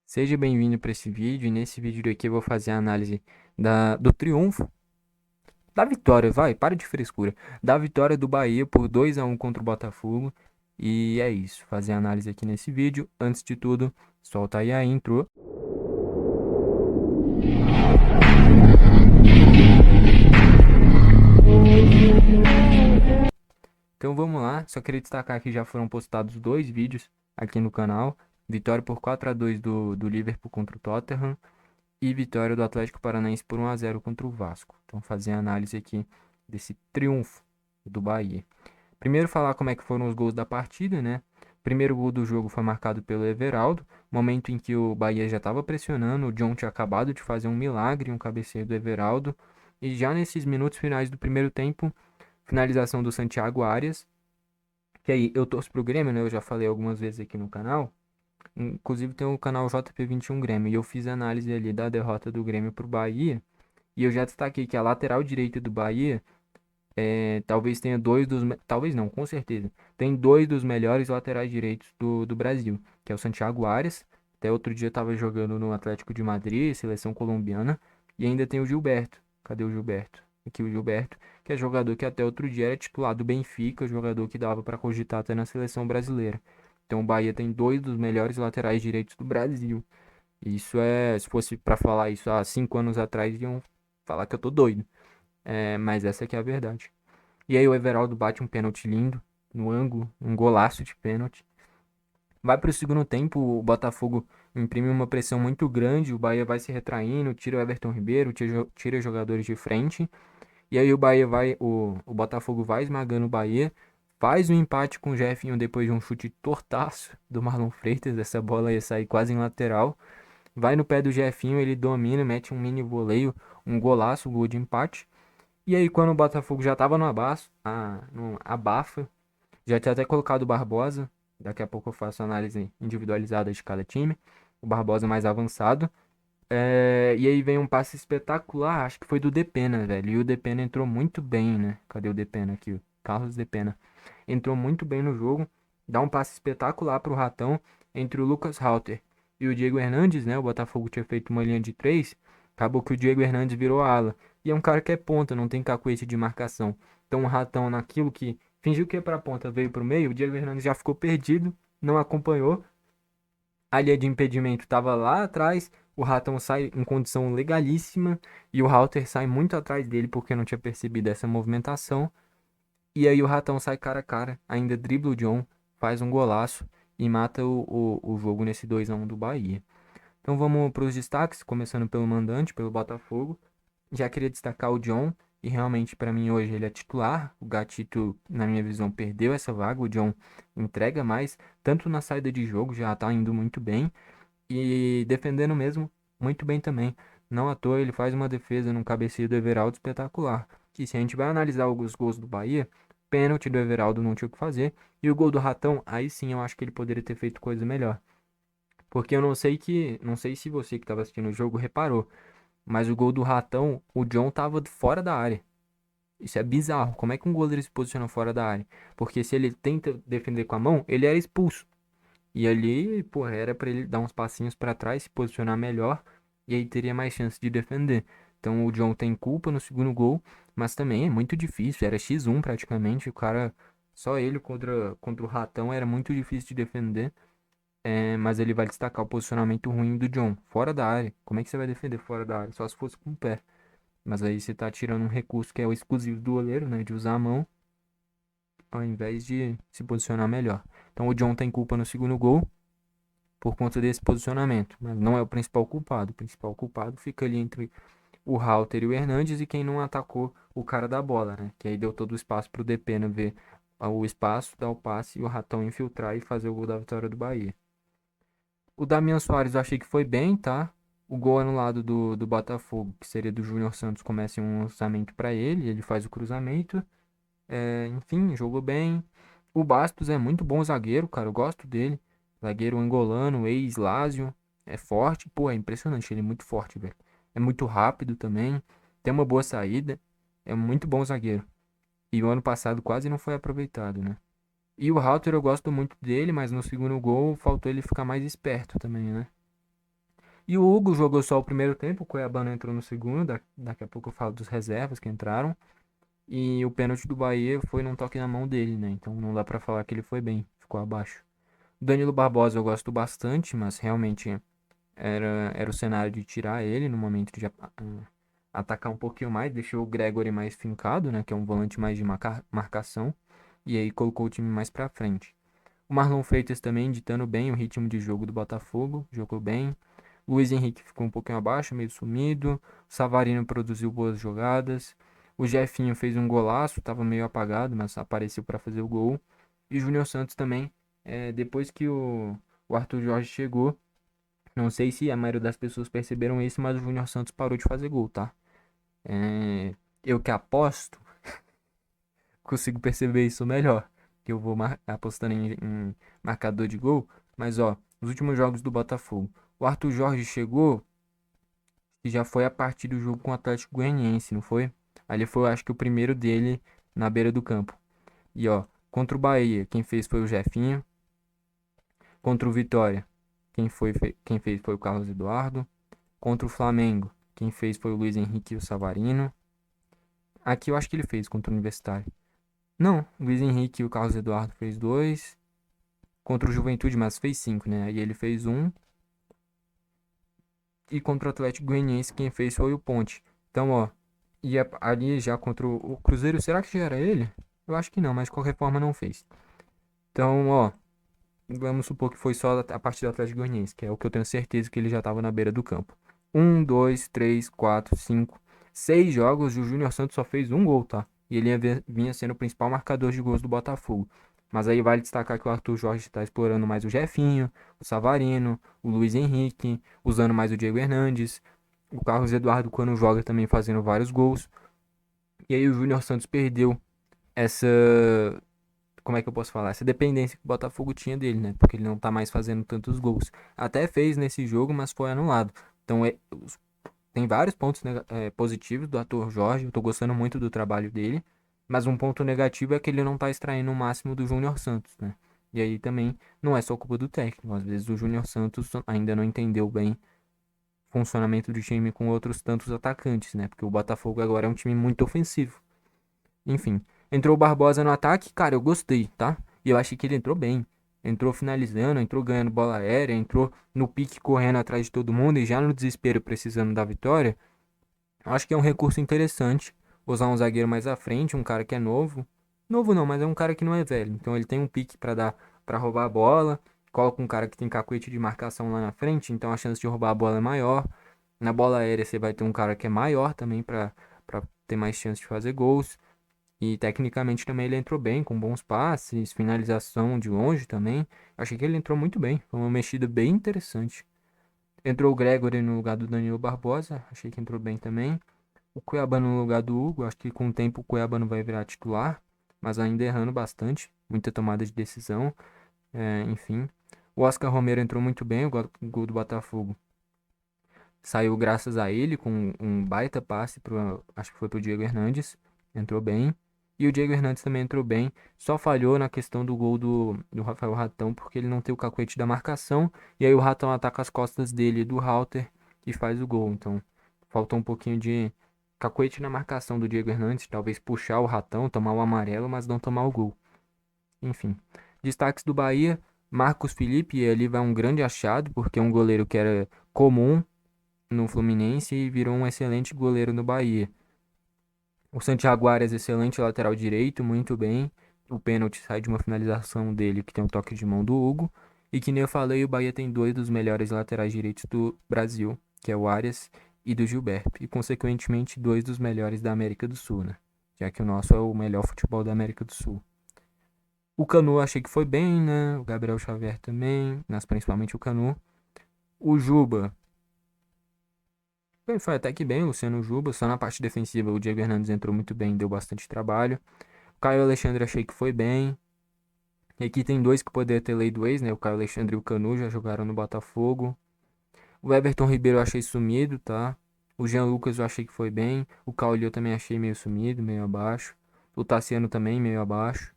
Seja bem-vindo para esse vídeo. E nesse vídeo aqui eu vou fazer a análise do triunfo, da vitória, vai, para de frescura, da vitória do Bahia por 2-1 contra o Botafogo. E é isso, fazer a análise aqui nesse vídeo. Antes de tudo, solta aí a intro. Então vamos lá, só queria destacar que já foram postados dois vídeos aqui no canal. Vitória por 4-2 do Liverpool contra o Tottenham e vitória do Atlético Paranaense por 1-0 contra o Vasco. Então fazer a análise aqui desse triunfo do Bahia. Primeiro falar como é que foram os gols da partida, né? O primeiro gol do jogo foi marcado pelo Everaldo, momento em que o Bahia já estava pressionando, o John tinha acabado de fazer um milagre, um cabeceio do Everaldo, e já nesses minutos finais do primeiro tempo, finalização do Santiago Arias, que aí eu torço pro Grêmio, né? Eu já falei algumas vezes aqui no canal, inclusive tem o canal JP21 Grêmio, e eu fiz análise ali da derrota do Grêmio pro Bahia, e eu já destaquei que a lateral direita do Bahia talvez tenha talvez não, com certeza. Tem dois dos melhores laterais direitos do Brasil, que é o Santiago Arias. Até outro dia estava jogando no Atlético de Madrid, seleção colombiana. E ainda tem o Gilberto. Cadê o Gilberto? Aqui o Gilberto, que é jogador que até outro dia era titular do Benfica, jogador que dava para cogitar até na seleção brasileira. Então o Bahia tem dois dos melhores laterais direitos do Brasil. E isso se fosse para falar isso há 5 anos atrás, iam falar que eu tô doido. Mas essa aqui é a verdade. E aí o Everaldo bate um pênalti lindo no ângulo, um golaço de pênalti. Vai para o segundo tempo, o Botafogo imprime uma pressão muito grande, o Bahia vai se retraindo, tira o Everton Ribeiro, tira jogadores de frente. E aí o Botafogo vai esmagando o Bahia, faz um empate com o Jefinho depois de um chute tortaço do Marlon Freitas, essa bola ia sair quase em lateral. Vai no pé do Jefinho, ele domina, mete um mini voleio, um golaço, um gol de empate. E aí, quando o Botafogo já tava no abafa, já tinha até colocado o Barbosa. Daqui a pouco eu faço análise individualizada de cada time. O Barbosa mais avançado. E aí vem um passe espetacular, acho que foi do Depena, velho. E o Depena entrou muito bem, né? Cadê o Depena aqui? O Carlos Depena. Entrou muito bem no jogo. Dá um passe espetacular pro Ratão entre o Lucas Halter e o Diego Hernandes, né? O Botafogo tinha feito uma linha de três. Acabou que o Diego Hernandes virou ala. E é um cara que é ponta, não tem cacuete de marcação. Então o Ratão, naquilo que fingiu que ia pra ponta, veio pro meio. O Diego Hernandes já ficou perdido, não acompanhou. A linha de impedimento estava lá atrás. O Ratão sai em condição legalíssima. E o Halter sai muito atrás dele porque não tinha percebido essa movimentação. E aí o Ratão sai cara a cara. Ainda dribla o John, faz um golaço e mata o jogo nesse 2-1 do Bahia. Então vamos para os destaques, começando pelo mandante, pelo Botafogo. Já queria destacar o John, e realmente para mim hoje ele é titular. O Gatito, na minha visão, perdeu essa vaga. O John entrega mais, tanto na saída de jogo, já tá indo muito bem, e defendendo mesmo, muito bem também. Não à toa ele faz uma defesa num cabeceio do Everaldo espetacular. E se a gente vai analisar os gols do Bahia, pênalti do Everaldo não tinha o que fazer, e o gol do Ratão, aí sim eu acho que ele poderia ter feito coisa melhor. Porque eu não sei se você que estava assistindo o jogo reparou, mas o gol do Ratão, o John tava fora da área. Isso é bizarro. Como é que um goleiro se posiciona fora da área? Porque se ele tenta defender com a mão, ele era expulso. E ali, pô, era pra ele dar uns passinhos pra trás, se posicionar melhor, e aí teria mais chance de defender. Então o John tem culpa no segundo gol, mas também é muito difícil. Era X1 praticamente. O cara, só ele contra o Ratão era muito difícil de defender. Mas ele vai destacar o posicionamento ruim do John, fora da área. Como é que você vai defender fora da área? Só se fosse com o pé. Mas aí você tá tirando um recurso que é o exclusivo do goleiro, né? De usar a mão, ao invés de se posicionar melhor. Então o John tem culpa no segundo gol por conta desse posicionamento. Mas não é o principal culpado. O principal culpado fica ali entre o Halter e o Hernandes e quem não atacou o cara da bola, né? Que aí deu todo o espaço pro Depena ver o espaço, dar o passe e o Ratão infiltrar e fazer o gol da vitória do Bahia. O Damian Soares eu achei que foi bem, tá? O gol anulado do Botafogo, que seria do Júnior Santos, começa em um lançamento para ele faz o cruzamento. Enfim, jogou bem. O Bastos é muito bom zagueiro, cara, eu gosto dele. Zagueiro angolano, ex-Lazio, é forte, pô, é impressionante, ele é muito forte, velho. É muito rápido também, tem uma boa saída, é muito bom zagueiro. E o ano passado quase não foi aproveitado, né? E o Halter eu gosto muito dele, mas no segundo gol faltou ele ficar mais esperto também, né? E o Hugo jogou só o primeiro tempo, o Cuiabano entrou no segundo, daqui a pouco eu falo dos reservas que entraram. E o pênalti do Bahia foi num toque na mão dele, né? Então não dá pra falar que ele foi bem, ficou abaixo. O Danilo Barbosa eu gosto bastante, mas realmente era o cenário de tirar ele no momento de atacar um pouquinho mais, deixou o Gregory mais fincado, né? Que é um volante mais de marcação. E aí colocou o time mais pra frente. O Marlon Freitas também ditando bem o ritmo de jogo do Botafogo, jogou bem. Luiz Henrique ficou um pouquinho abaixo, meio sumido. O Savarino produziu boas jogadas. O Jefinho fez um golaço, estava meio apagado, mas apareceu para fazer o gol. E o Júnior Santos também, depois que o Arthur Jorge chegou, não sei se a maioria das pessoas perceberam isso, mas o Júnior Santos parou de fazer gol, tá? É, eu que aposto, consigo perceber isso melhor. Que eu vou apostando em marcador de gol. Mas, ó, os últimos jogos do Botafogo. O Arthur Jorge chegou e já foi a partir do jogo com o Atlético Goianiense, não foi? Ali foi, acho que, o primeiro dele na beira do campo. E, ó, contra o Bahia, quem fez foi o Jefinho. Contra o Vitória, quem fez foi o Carlos Eduardo. Contra o Flamengo, quem fez foi o Luiz Henrique e o Savarino. Aqui eu acho que ele fez contra o Universitário. Não, o Luiz Henrique e o Carlos Eduardo fez dois. Contra o Juventude, mas fez cinco, né? Aí ele fez um. E contra o Atlético Goianiense, quem fez foi o Ponte. Então, ó. E ali já contra o Cruzeiro, será que já era ele? Eu acho que não, mas de qualquer forma não fez. Então, ó. Vamos supor que foi só a partir do Atlético Goianiense, que é o que eu tenho certeza que ele já estava na beira do campo. Um, dois, três, quatro, cinco, 6 jogos e o Júnior Santos só fez um gol, tá? E ele vinha sendo o principal marcador de gols do Botafogo. Mas aí vale destacar que o Arthur Jorge está explorando mais o Jefinho, o Savarino, o Luiz Henrique, usando mais o Diego Hernandes, o Carlos Eduardo quando joga também fazendo vários gols. E aí o Júnior Santos perdeu essa, como é que eu posso falar? Essa dependência que o Botafogo tinha dele, né? Porque ele não tá mais fazendo tantos gols. Até fez nesse jogo, mas foi anulado. Então tem vários pontos positivos do ator Jorge. Eu tô gostando muito do trabalho dele. Mas um ponto negativo é que ele não tá extraindo o máximo do Júnior Santos, né? E aí também não é só culpa do técnico. Às vezes o Júnior Santos ainda não entendeu bem o funcionamento do time com outros tantos atacantes, né? Porque o Botafogo agora é um time muito ofensivo. Enfim, entrou o Barbosa no ataque, cara, eu gostei, tá? E eu achei que ele entrou bem. Entrou finalizando, entrou ganhando bola aérea, entrou no pique correndo atrás de todo mundo e já no desespero precisando da vitória. Acho que é um recurso interessante usar um zagueiro mais à frente, um cara que é novo. Novo não, mas é um cara que não é velho. Então ele tem um pique pra dar, para roubar a bola. Coloca um cara que tem cacuete de marcação lá na frente, então a chance de roubar a bola é maior. Na bola aérea você vai ter um cara que é maior também pra ter mais chance de fazer gols. E tecnicamente também ele entrou bem, com bons passes, finalização de longe também. Achei que ele entrou muito bem, foi uma mexida bem interessante. Entrou o Gregory no lugar do Danilo Barbosa, achei que entrou bem também. O Cuiabano no lugar do Hugo, acho que com o tempo o Cuiabano vai virar titular, mas ainda errando bastante, muita tomada de decisão, enfim. O Oscar Romero entrou muito bem, o gol do Botafogo. Saiu graças a ele, com um baita passe, acho que foi pro Diego Hernandes, entrou bem. E o Diego Hernandes também entrou bem, só falhou na questão do gol do Rafael Ratão, porque ele não tem o cacuete da marcação, e aí o Ratão ataca as costas dele e do Halter e faz o gol. Então, faltou um pouquinho de cacuete na marcação do Diego Hernandes, talvez puxar o Ratão, tomar o amarelo, mas não tomar o gol. Enfim, destaques do Bahia, Marcos Felipe, e ali vai um grande achado, porque é um goleiro que era comum no Fluminense e virou um excelente goleiro no Bahia. O Santiago Arias, excelente lateral direito, muito bem. O pênalti sai de uma finalização dele, que tem um toque de mão do Hugo. E que nem eu falei, o Bahia tem dois dos melhores laterais direitos do Brasil, que é o Arias e do Gilberto. E, consequentemente, dois dos melhores da América do Sul, né? Já que o nosso é o melhor futebol da América do Sul. O Canu achei que foi bem, né? O Gabriel Xavier também, mas principalmente o Canu. O Juba, bem, foi até que bem, o Luciano Juba. Só na parte defensiva o Diego Hernandes entrou muito bem, deu bastante trabalho. O Caio Alexandre achei que foi bem. E aqui tem dois que poderiam ter lei do ex, né? O Caio Alexandre e o Canu já jogaram no Botafogo. O Everton Ribeiro eu achei sumido, tá? O Jean Lucas eu achei que foi bem. O Cauli eu também achei meio sumido, meio abaixo. O Tassiano também meio abaixo.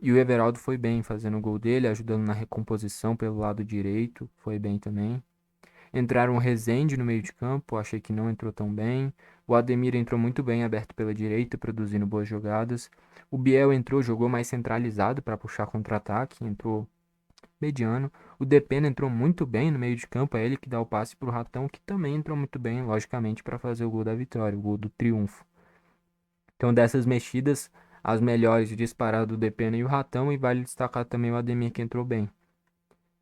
E o Everaldo foi bem, fazendo o gol dele, ajudando na recomposição pelo lado direito. Foi bem também. Entraram o Rezende no meio de campo, achei que não entrou tão bem. O Ademir entrou muito bem aberto pela direita, produzindo boas jogadas. O Biel entrou, jogou mais centralizado para puxar contra-ataque, entrou mediano. O Depena entrou muito bem no meio de campo, é ele que dá o passe pro Ratão, que também entrou muito bem, logicamente, para fazer o gol da vitória, o gol do triunfo. Então, dessas mexidas, as melhores disparado o Depena e o Ratão, e vale destacar também o Ademir que entrou bem.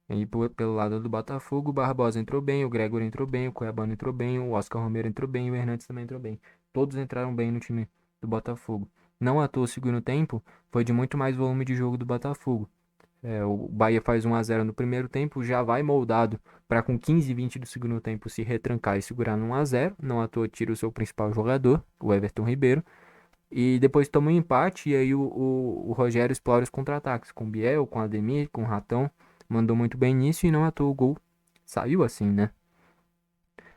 E pelo lado do Botafogo, o Barbosa entrou bem, o Gregor entrou bem, o Cuiabano entrou bem, o Oscar Romero entrou bem e o Hernandes também entrou bem. Todos entraram bem no time do Botafogo. Não à toa o segundo tempo foi de muito mais volume de jogo do Botafogo. O Bahia faz 1 a 0 no primeiro tempo, já vai moldado para com 15 e 20 do segundo tempo se retrancar e segurar no 1 a 0. Não à toa tira o seu principal jogador, o Everton Ribeiro. E depois toma um empate e aí o Rogério explora os contra-ataques com o Biel, com o Ademir, com o Ratão. Mandou muito bem nisso e não à toa o gol saiu assim, né?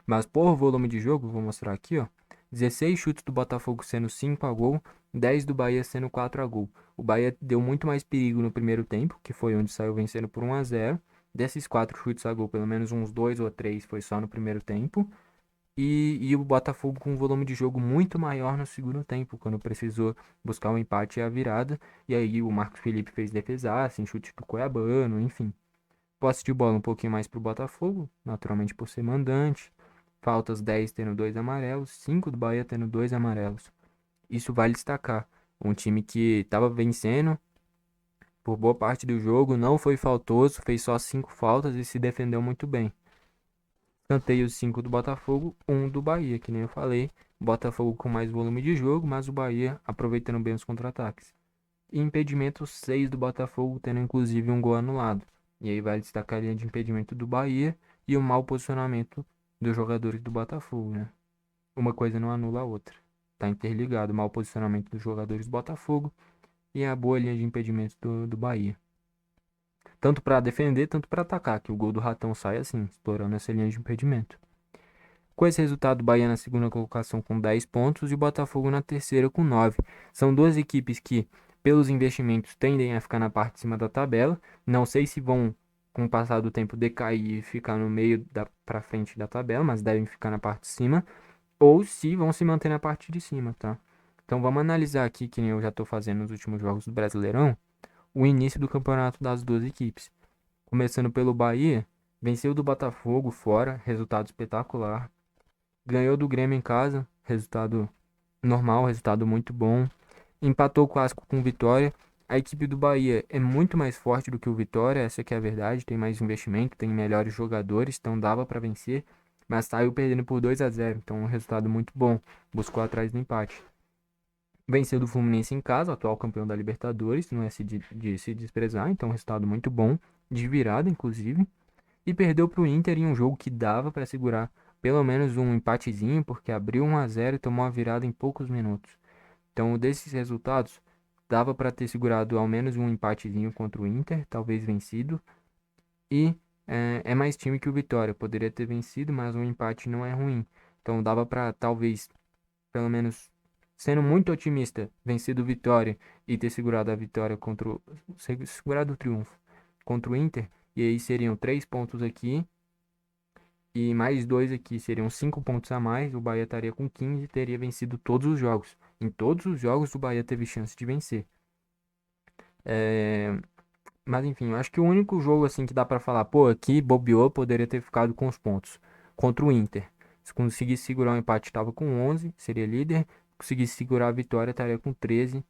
Mas por volume de jogo, vou mostrar aqui, ó. 16 chutes do Botafogo sendo 5 a gol, 10 do Bahia sendo 4 a gol. O Bahia deu muito mais perigo no primeiro tempo, que foi onde saiu vencendo por 1 a 0. Desses 4 chutes a gol, pelo menos uns 2 ou 3 foi só no primeiro tempo. E o Botafogo com um volume de jogo muito maior no segundo tempo, quando precisou buscar o empate e a virada. E aí o Marcos Felipe fez defesa, assim, chute do Cuiabano, enfim. Posse de bola um pouquinho mais pro Botafogo, naturalmente por ser mandante. Faltas 10 tendo 2 amarelos, 5 do Bahia tendo 2 amarelos. Isso vale destacar. Um time que estava vencendo por boa parte do jogo, não foi faltoso, fez só 5 faltas e se defendeu muito bem. Escanteio 5 do Botafogo, 1 do Bahia, que nem eu falei. Botafogo com mais volume de jogo, mas o Bahia aproveitando bem os contra-ataques. E impedimento 6 do Botafogo, tendo inclusive um gol anulado. E aí vai destacar a linha de impedimento do Bahia e o mau posicionamento dos jogadores do Botafogo, né? Uma coisa não anula a outra. Tá interligado o mau posicionamento dos jogadores do Botafogo e a boa linha de impedimento do Bahia. Tanto para defender, tanto para atacar, que o gol do Ratão sai assim, explorando essa linha de impedimento. Com esse resultado, o Bahia na segunda colocação com 10 pontos e o Botafogo na terceira com 9. São duas equipes que, pelos investimentos, tendem a ficar na parte de cima da tabela. Não sei se vão, com o passar do tempo, decair e ficar no meio para frente da tabela, mas devem ficar na parte de cima. Ou se vão se manter na parte de cima, tá? Então vamos analisar aqui, que nem eu já estou fazendo nos últimos jogos do Brasileirão, o início do campeonato das duas equipes. Começando pelo Bahia, venceu do Botafogo fora, resultado espetacular. Ganhou do Grêmio em casa, resultado normal, resultado muito bom. Empatou o clássico com o Vitória. A equipe do Bahia é muito mais forte do que o Vitória, essa que é a verdade. Tem mais investimento, tem melhores jogadores, então dava para vencer. Mas saiu perdendo por 2 a 0, então um resultado muito bom. Buscou atrás do empate. Venceu do Fluminense em casa, atual campeão da Libertadores, não é de se desprezar, então um resultado muito bom, de virada inclusive. E perdeu para o Inter em um jogo que dava para segurar pelo menos um empatezinho, porque abriu 1 a 0 e tomou a virada em poucos minutos. Então, desses resultados, dava para ter segurado ao menos um empatezinho contra o Inter, talvez vencido. E é mais time que o Vitória, poderia ter vencido, mas um empate não é ruim. Então, dava para talvez, pelo menos, sendo muito otimista, vencido o Vitória e ter segurado a vitória contra segurado o triunfo contra o Inter. E aí seriam 3 pontos aqui e mais 2 aqui, seriam 5 pontos a mais. O Bahia estaria com 15 e teria vencido todos os jogos. Em todos os jogos o Bahia teve chance de vencer. É, Mas enfim, eu acho que o único jogo assim que dá pra falar, pô, aqui bobeou, poderia ter ficado com os pontos. Contra o Inter. Se conseguisse segurar o empate, estava com 11, seria líder. Conseguisse segurar a vitória, estaria com 13,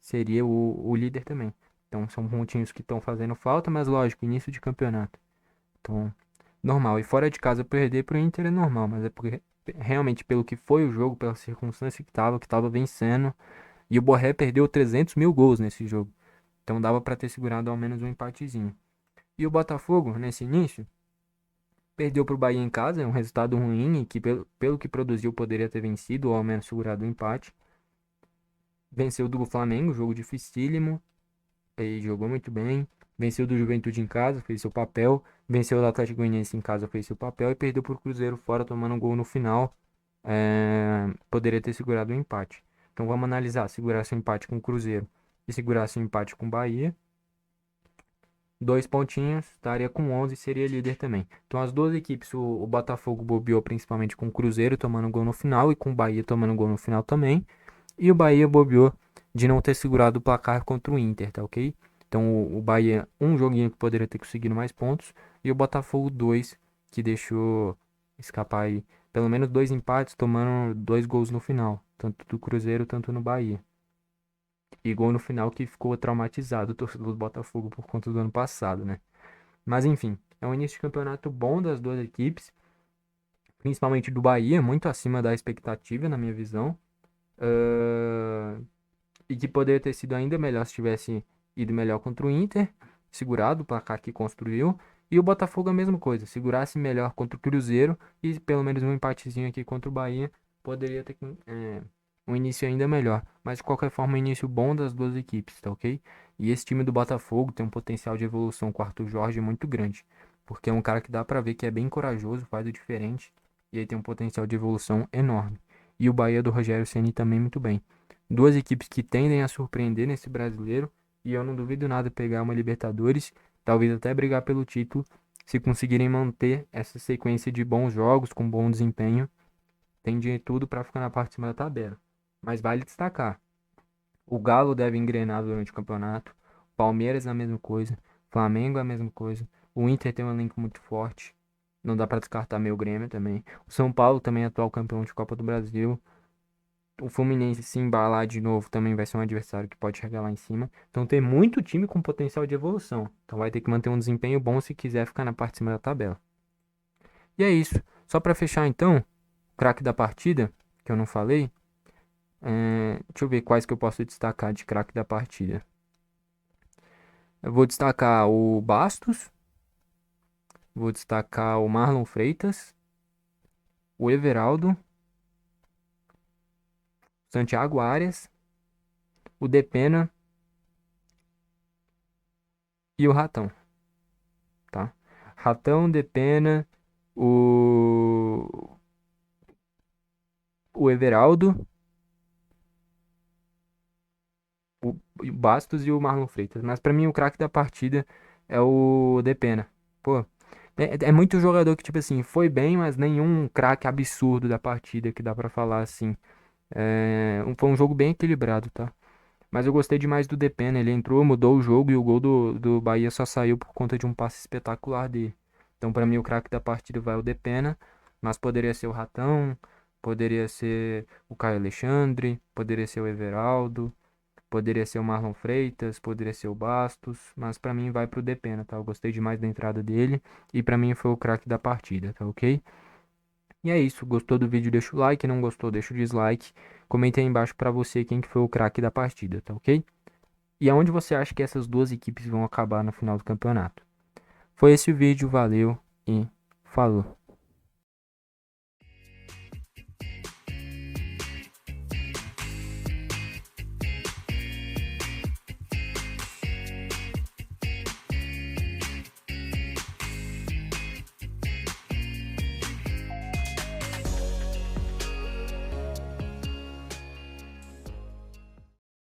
seria o líder também. Então são pontinhos que estão fazendo falta, mas lógico, início de campeonato. Então, normal. E fora de casa perder pro Inter é normal, mas é porque realmente pelo que foi o jogo, pela circunstância que tava vencendo. E o Borré perdeu 300 mil gols nesse jogo. Então dava para ter segurado ao menos um empatezinho. E o Botafogo, nesse início, perdeu pro Bahia em casa, é um resultado ruim, e que pelo que produziu poderia ter vencido ou ao menos segurado o empate. Venceu do Flamengo, jogo dificílimo, e jogou muito bem. Venceu do Juventude em casa, fez seu papel. Venceu do Atlético Goianiense em casa, fez seu papel. E perdeu por Cruzeiro fora, tomando um gol no final. Poderia ter segurado o empate. Então vamos analisar. Segurasse o empate com o Cruzeiro e segurasse o empate com o Bahia. 2 pontinhos, estaria com 11 e seria líder também. Então as duas equipes, o Botafogo bobeou principalmente com o Cruzeiro tomando gol no final e com o Bahia tomando gol no final também. E o Bahia bobeou de não ter segurado o placar contra o Inter, tá ok? Então o Bahia, um joguinho que poderia ter conseguido mais pontos, e o Botafogo, dois, que deixou escapar aí pelo menos dois empates, tomando dois gols no final, tanto do Cruzeiro, tanto no Bahia. E gol no final que ficou traumatizado o torcedor do Botafogo por conta do ano passado, né? Mas enfim, é um início de campeonato bom das duas equipes, principalmente do Bahia, muito acima da expectativa, na minha visão. E que poderia ter sido ainda melhor se tivesse ido melhor contra o Inter, segurado o placar que construiu. E o Botafogo a mesma coisa, segurasse melhor contra o Cruzeiro e pelo menos um empatezinho aqui contra o Bahia, poderia ter um início ainda melhor. Mas de qualquer forma, um início bom das duas equipes, tá ok? E esse time do Botafogo tem um potencial de evolução com o Arthur Jorge muito grande, porque é um cara que dá pra ver que é bem corajoso, faz o diferente, e aí tem um potencial de evolução enorme. E o Bahia do Rogério Ceni também muito bem. Duas equipes que tendem a surpreender nesse brasileiro. E eu não duvido nada pegar uma Libertadores, talvez até brigar pelo título, se conseguirem manter essa sequência de bons jogos, com bom desempenho. Tem de tudo para ficar na parte de cima da tabela. Mas vale destacar: o Galo deve engrenar durante o campeonato, Palmeiras a mesma coisa, Flamengo a mesma coisa, o Inter tem um elenco muito forte. Não dá para descartar meu Grêmio também. O São Paulo também é atual campeão de Copa do Brasil. O Fluminense se embalar de novo também vai ser um adversário que pode chegar lá em cima. Então tem muito time com potencial de evolução. Então vai ter que manter um desempenho bom se quiser ficar na parte de cima da tabela. E é isso. Só para fechar então, o craque da partida, que eu não falei. Deixa eu ver quais que eu posso destacar de craque da partida. Eu vou destacar o Bastos, vou destacar o Marlon Freitas, o Everaldo, Santiago Arias, o Depena e o Ratão, tá? Ratão, Depena, o o Everaldo, o Bastos e o Marlon Freitas. Mas pra mim o craque da partida é o Depena. Pô, é muito jogador que, tipo assim, foi bem, mas nenhum craque absurdo da partida que dá pra falar assim. Foi um jogo bem equilibrado, tá? Mas eu gostei demais do Depena. Ele entrou, mudou o jogo e o gol do Bahia só saiu por conta de um passe espetacular dele. Então, pra mim, o craque da partida vai o Depena, mas poderia ser o Ratão, poderia ser o Caio Alexandre, poderia ser o Everaldo. Poderia ser o Marlon Freitas, poderia ser o Bastos, mas pra mim vai pro Depena, tá? Eu gostei demais da entrada dele e pra mim foi o craque da partida, tá ok? E é isso, gostou do vídeo, deixa o like, não gostou, deixa o dislike. Comenta aí embaixo pra você quem que foi o craque da partida, tá ok? E aonde você acha que essas duas equipes vão acabar no final do campeonato. Foi esse o vídeo, valeu e falou.